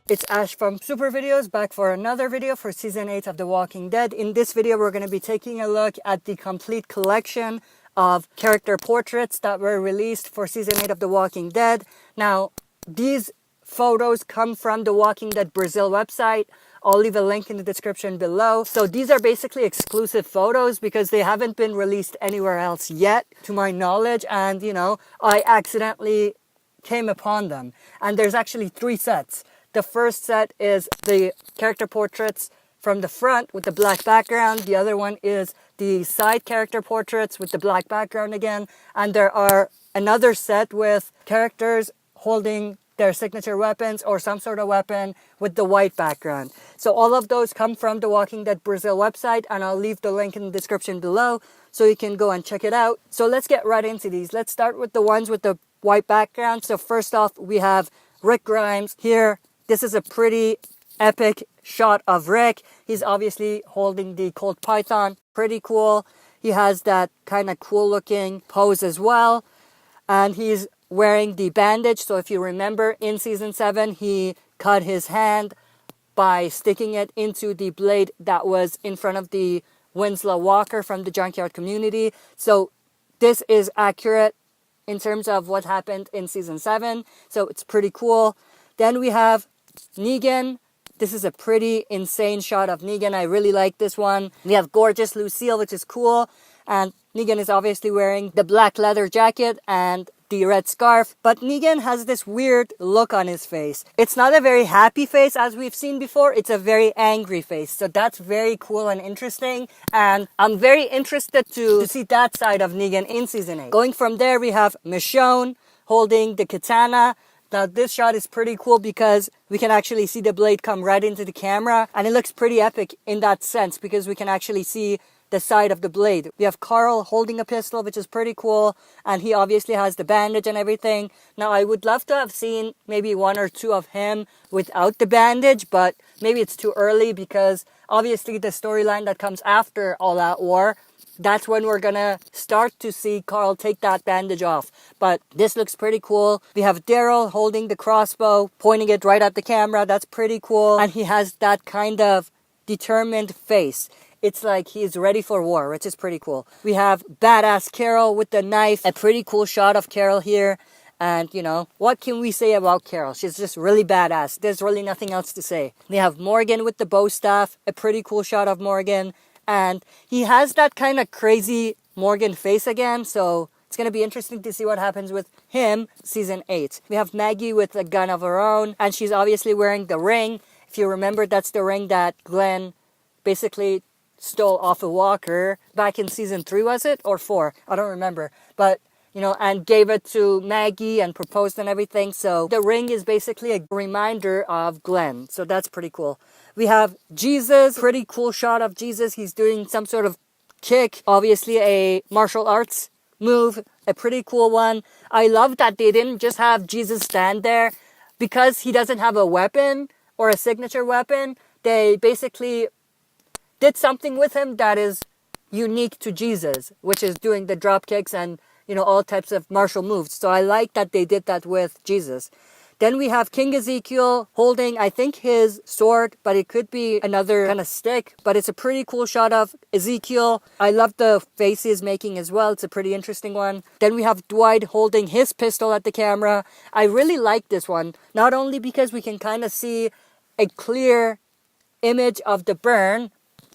It's Ash from Super Videos, back for another video for Season 8 of The Walking Dead. In this video, we're going to be taking a look at the complete collection of character portraits that were released for Season 8 of The Walking Dead. Now, these photos come from the Walking Dead Brazil website. I'll leave a link in the description below. So these are basically exclusive photos because they haven't been released anywhere else yet, to my knowledge. And, I accidentally came upon them. And there's actually 3 sets. The first set is the character portraits from the front with the black background. The other one is the side character portraits with the black background again. And there are another set with characters holding their signature weapons or some sort of weapon with the white background. So all of those come from the Walking Dead Brazil website, and I'll leave the link in the description below so you can go and check it out. So let's get right into these. Let's start with the ones with the white background. So first off, we have Rick Grimes here. This is a pretty epic shot of Rick. He's obviously holding the Colt Python. Pretty cool. He has that kind of cool looking pose as well. And he's wearing the bandage. So if you remember, in Season 7, he cut his hand by sticking it into the blade that was in front of the Winslow Walker from the Junkyard community. So this is accurate in terms of what happened in Season 7. So it's pretty cool. Then we have Negan. This is a pretty insane shot of Negan. I really like this one. We have gorgeous Lucille, which is cool. And Negan is obviously wearing the black leather jacket and the red scarf. But Negan has this weird look on his face. It's not a very happy face as we've seen before. It's a very angry face. So that's very cool and interesting. And I'm very interested to see that side of Negan in Season 8. Going from there, we have Michonne holding the katana. Now this shot is pretty cool because we can actually see the blade come right into the camera, and it looks pretty epic in that sense because we can actually see the side of the blade. We have Carl holding a pistol, which is pretty cool, and he obviously has the bandage and everything. Now I would love to have seen maybe 1 or 2 of him without the bandage, but maybe it's too early because obviously the storyline that comes after All Out War, that's when we're gonna start to see Carl take that bandage off. But this looks pretty cool. We have Daryl holding the crossbow, pointing it right at the camera. That's pretty cool. And he has that kind of determined face. It's like he's ready for war, which is pretty cool. We have badass Carol with the knife. A pretty cool shot of Carol here. And, what can we say about Carol? She's just really badass. There's really nothing else to say. We have Morgan with the bow staff. A pretty cool shot of Morgan. And he has that kind of crazy Morgan face again, so it's going to be interesting to see what happens with him Season 8. We have Maggie with a gun of her own, and she's obviously wearing the ring. If you remember, that's the ring that Glenn basically stole off of Walker back in Season 3, was it? Or 4? I don't remember. But, and gave it to Maggie and proposed and everything. So the ring is basically a reminder of Glenn. So that's pretty cool. We have Jesus, pretty cool shot of Jesus. He's doing some sort of kick, obviously a martial arts move, a pretty cool one. I love that they didn't just have Jesus stand there because he doesn't have a weapon or a signature weapon. They basically did something with him that is unique to Jesus, which is doing the drop kicks and all types of martial moves. So I like that they did that with Jesus. Then we have King Ezekiel holding, I think, his sword, but it could be another kind of stick. But it's a pretty cool shot of Ezekiel. I love the face he's making as well. It's a pretty interesting one. Then we have Dwight holding his pistol at the camera. I really like this one, not only because we can kind of see a clear image of the burn,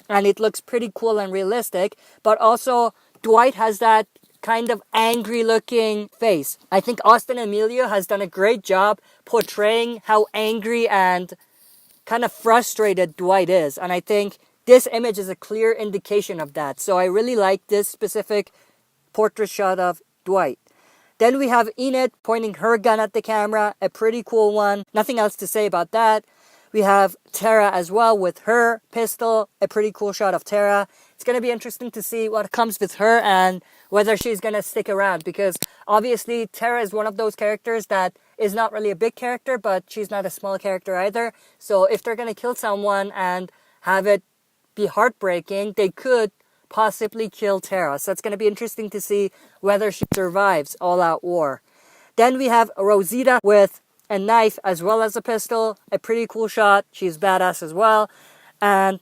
and it looks pretty cool and realistic, but also Dwight has that kind of angry looking face. I think Austin Emilio has done a great job portraying how angry and kind of frustrated Dwight is. And I think this image is a clear indication of that. So I really like this specific portrait shot of Dwight. Then we have Enid pointing her gun at the camera. A pretty cool one. Nothing else to say about that. We have Tara as well with her pistol. A pretty cool shot of Tara. It's going to be interesting to see what comes with her and whether she's going to stick around. Because obviously Tara is one of those characters that is not really a big character, but she's not a small character either. So if they're going to kill someone and have it be heartbreaking, they could possibly kill Tara. So it's going to be interesting to see whether she survives All Out War. Then we have Rosita with a knife as well as a pistol. A pretty cool shot. She's badass as well. And,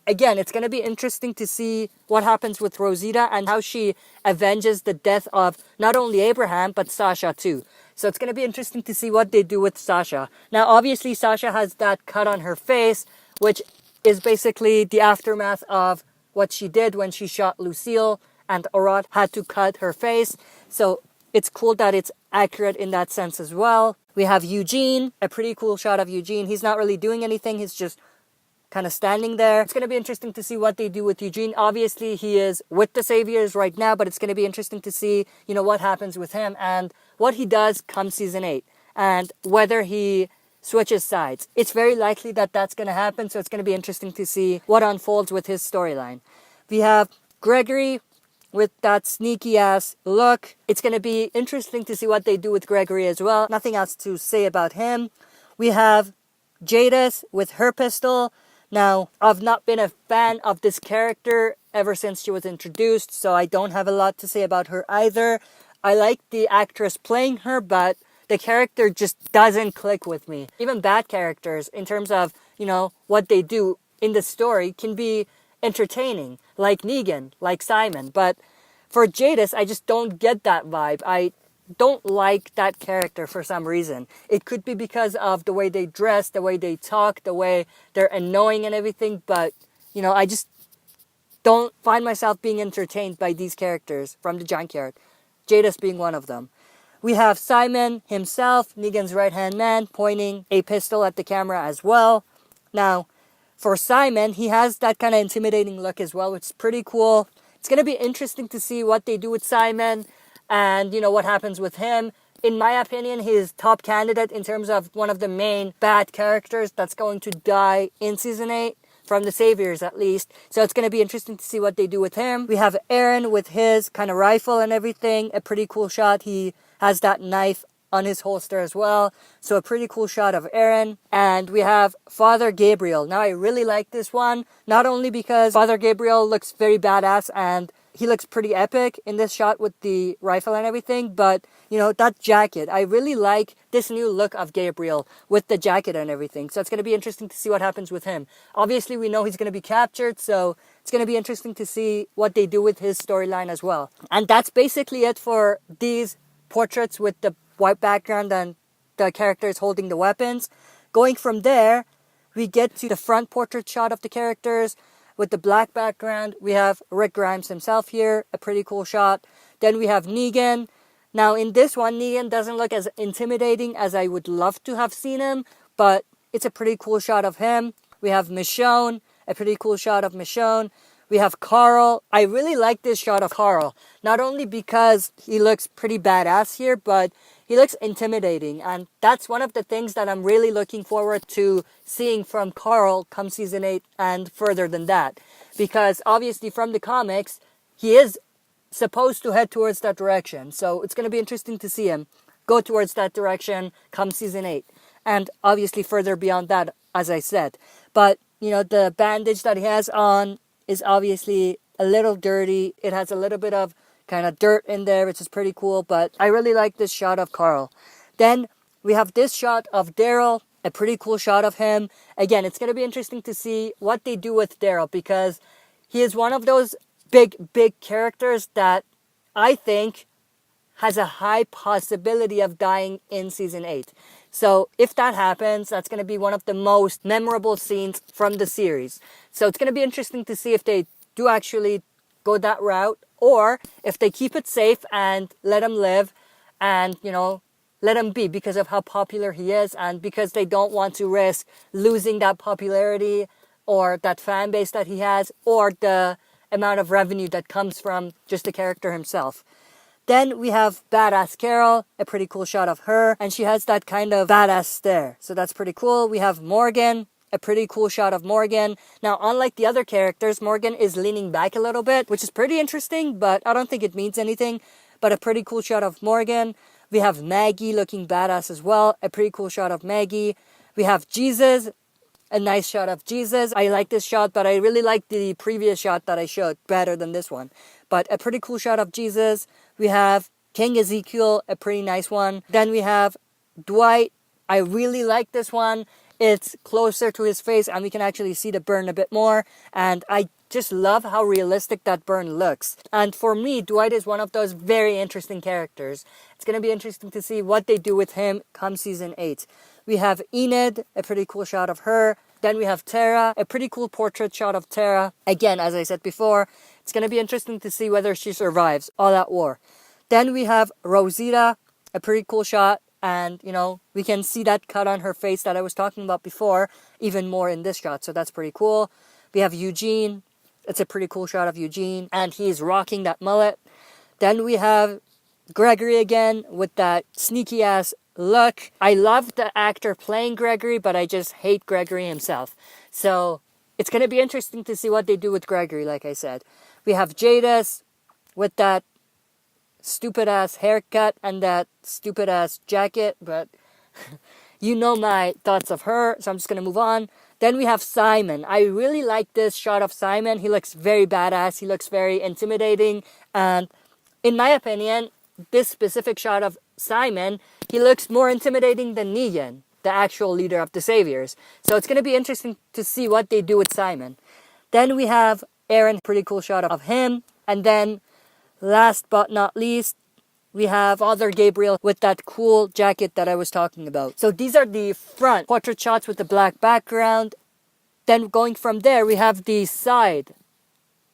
again, it's going to be interesting to see what happens with Rosita and how she avenges the death of not only Abraham, but Sasha too. So it's going to be interesting to see what they do with Sasha. Now, obviously, Sasha has that cut on her face, which is basically the aftermath of what she did when she shot Lucille, and Arad had to cut her face. So it's cool that it's accurate in that sense as well. We have Eugene, a pretty cool shot of Eugene. He's not really doing anything. He's just kind of standing there. It's going to be interesting to see what they do with Eugene. Obviously, he is with the Saviors right now, but it's going to be interesting to see, what happens with him and what he does come season 8 and whether he switches sides. It's very likely that that's going to happen, so it's going to be interesting to see what unfolds with his storyline. We have Gregory with that sneaky ass look. It's going to be interesting to see what they do with Gregory as well. Nothing else to say about him. We have Jadis with her pistol. Now, I've not been a fan of this character ever since she was introduced, so I don't have a lot to say about her either. I like the actress playing her, but the character just doesn't click with me. Even bad characters, in terms of, what they do in the story, can be entertaining, like Negan, like Simon. But for Jadis, I just don't get that vibe. I don't like that character for some reason. It could be because of the way they dress, the way they talk, the way they're annoying and everything, but, I just don't find myself being entertained by these characters from the junkyard, Jadis being one of them. We have Simon himself, Negan's right-hand man, pointing a pistol at the camera as well. Now, for Simon, he has that kind of intimidating look as well, which is pretty cool. It's going to be interesting to see what they do with Simon and, what happens with him. In my opinion, he is top candidate in terms of one of the main bad characters that's going to die in Season 8, from the Saviors at least. So it's going to be interesting to see what they do with him. We have Aaron with his kind of rifle and everything. A pretty cool shot. He has that knife on his holster as well. So a pretty cool shot of Aaron. And we have Father Gabriel. Now I really like this one. Not only because Father Gabriel looks very badass and he looks pretty epic in this shot with the rifle and everything, but, that jacket. I really like this new look of Gabriel with the jacket and everything. So it's going to be interesting to see what happens with him. Obviously, we know he's going to be captured, so it's going to be interesting to see what they do with his storyline as well. And that's basically it for these portraits with the white background and the characters holding the weapons. Going from there, we get to the front portrait shot of the characters with the black background. We have Rick Grimes himself here, a pretty cool shot. Then we have Negan. Now in this one, Negan doesn't look as intimidating as I would love to have seen him, but it's a pretty cool shot of him. We have Michonne, a pretty cool shot of Michonne. We have Carl. I really like this shot of Carl, not only because he looks pretty badass here, but he looks intimidating. And that's one of the things that I'm really looking forward to seeing from Carl come Season 8 and further than that. Because obviously from the comics, he is supposed to head towards that direction. So it's going to be interesting to see him go towards that direction come Season 8. And obviously further beyond that, as I said. But, the bandage that he has on is obviously a little dirty. It has a little bit of kind of dirt in there, which is pretty cool, but I really like this shot of Carl. Then we have this shot of Daryl, a pretty cool shot of him. Again, it's going to be interesting to see what they do with Daryl, because he is one of those big characters that I think has a high possibility of dying in Season 8. So if that happens, that's going to be one of the most memorable scenes from the series. So it's going to be interesting to see if they do actually go that route, or if they keep it safe and let him live and, let him be because of how popular he is and because they don't want to risk losing that popularity or that fan base that he has or the amount of revenue that comes from just the character himself. Then we have Badass Carol, a pretty cool shot of her, and she has that kind of badass stare. So that's pretty cool. We have Morgan, a pretty cool shot of Morgan. Now, unlike the other characters, Morgan is leaning back a little bit, which is pretty interesting, but I don't think it means anything. But a pretty cool shot of Morgan. We have Maggie looking badass as well, a pretty cool shot of Maggie. We have Jesus, a nice shot of Jesus. I like this shot, but I really like the previous shot that I showed better than this one. But a pretty cool shot of Jesus. We have King Ezekiel, a pretty nice one. Then we have Dwight I really like this one. It's closer to his face and we can actually see the burn a bit more. And I just love how realistic that burn looks. And for me, Dwight is one of those very interesting characters. It's going to be interesting to see what they do with him come season 8. We have Enid, a pretty cool shot of her. Then we have Tara, a pretty cool portrait shot of Tara. Again, as I said before, it's going to be interesting to see whether she survives all that war. Then we have Rosita, a pretty cool shot. And, you know, we can see that cut on her face that I was talking about before, even more in this shot. So that's pretty cool. We have Eugene. It's a pretty cool shot of Eugene. And he's rocking that mullet. Then we have Gregory again with that sneaky ass look. I love the actor playing Gregory, but I just hate Gregory himself. So it's going to be interesting to see what they do with Gregory, like I said. We have Jadis with that stupid ass haircut and that stupid ass jacket, but you know my thoughts of her, so I'm just gonna move on. Then we have Simon. I really like this shot of Simon. He looks very badass. He looks very intimidating, and in my opinion, this specific shot of Simon, he looks more intimidating than Negan, the actual leader of the Saviors. So it's gonna be interesting to see what they do with Simon. Then we have Aaron, pretty cool shot of him, and then last but not least, we have Father Gabriel with that cool jacket that I was talking about. So these are the front portrait shots with the black background. Then going from there, we have the side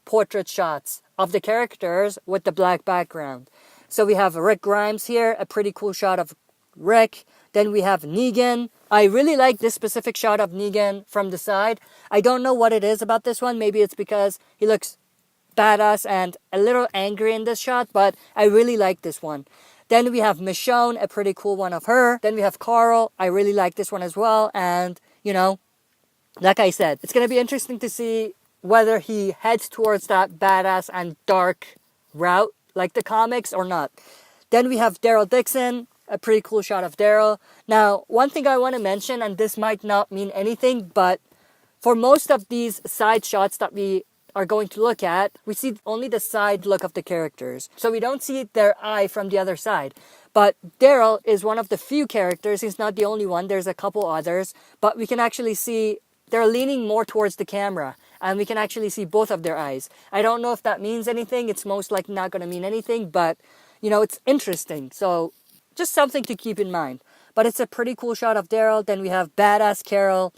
portrait shots of the characters with the black background. So we have Rick Grimes here, a pretty cool shot of Rick. Then we have Negan. I really like this specific shot of Negan from the side. I don't know what it is about this one. Maybe it's because he looks badass and a little angry in this shot, but I really like this one. Then we have Michonne, a pretty cool one of her. Then we have Carl. I really like this one as well. And, you know, like I said, it's going to be interesting to see whether he heads towards that badass and dark route like the comics or not. Then we have Daryl Dixon, a pretty cool shot of Daryl. Now, one thing I want to mention, and this might not mean anything, but for most of these side shots that we are going to look at, we see only the side look of the characters. So we don't see their eye from the other side. But Daryl is one of the few characters. He's not the only one. There's a couple others. But we can actually see they're leaning more towards the camera. And we can actually see both of their eyes. I don't know if that means anything. It's most likely not going to mean anything. But, you know, it's interesting. So just something to keep in mind. But it's a pretty cool shot of Daryl. Then we have Badass Carol.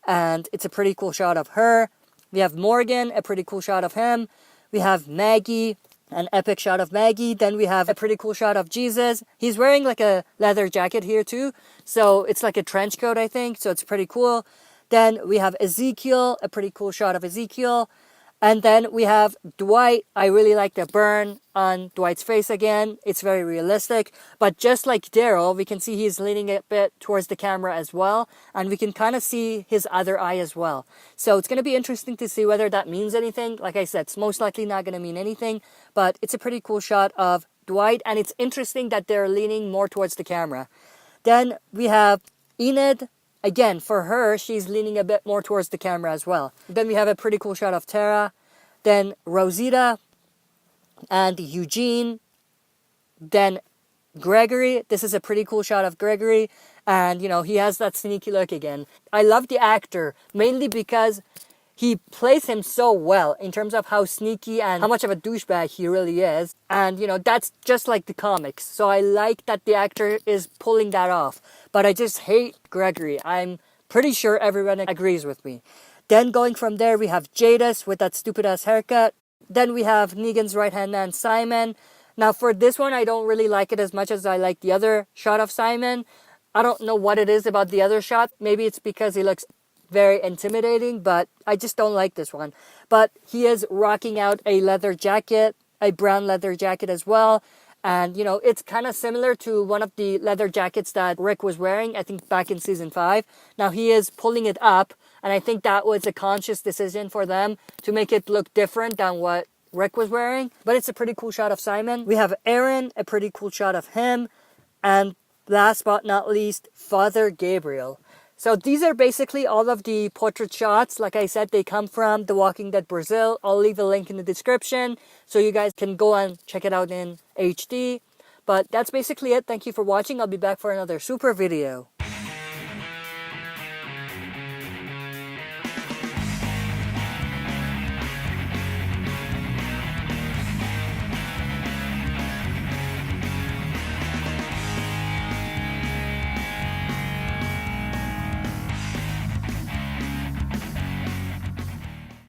And it's a pretty cool shot of her. We have Morgan, a pretty cool shot of him. We have Maggie, an epic shot of Maggie. Then we have a pretty cool shot of Jesus. He's wearing like a leather jacket here too. So it's like a trench coat, I think. So it's pretty cool. Then we have Ezekiel, a pretty cool shot of Ezekiel. And then we have Dwight. I really like the burn on Dwight's face again. It's very realistic. But just like Daryl, we can see he's leaning a bit towards the camera as well. And we can kind of see his other eye as well. So it's going to be interesting to see whether that means anything. Like I said, it's most likely not going to mean anything. But it's a pretty cool shot of Dwight. And it's interesting that they're leaning more towards the camera. Then we have Enid. Again, for her, she's leaning a bit more towards the camera as well. Then we have a pretty cool shot of Tara. Then Rosita and Eugene. Then Gregory. This is a pretty cool shot of Gregory. And, you know, he has that sneaky look again. I love the actor, mainly because he plays him so well in terms of how sneaky and how much of a douchebag he really is. And, you know, that's just like the comics. So I like that the actor is pulling that off. But I just hate Gregory. I'm pretty sure everyone agrees with me. Then going from there, we have Jadis with that stupid ass haircut. Then we have Negan's right-hand man, Simon. Now for this one, I don't really like it as much as I like the other shot of Simon. I don't know what it is about the other shot. Maybe it's because he looks very intimidating, but I just don't like this one. But he is rocking out a leather jacket, a brown leather jacket as well. And, you know, it's kind of similar to one of the leather jackets that Rick was wearing, I think back in season 5. Now he is pulling it up, and I think that was a conscious decision for them to make it look different than what Rick was wearing. But it's a pretty cool shot of Simon. We have Aaron, a pretty cool shot of him. And last but not least, Father Gabriel. So these are basically all of the portrait shots. Like I said, they come from The Walking Dead Brazil. I'll leave a link in the description so you guys can go and check it out in HD. But that's basically it. Thank you for watching. I'll be back for another super video.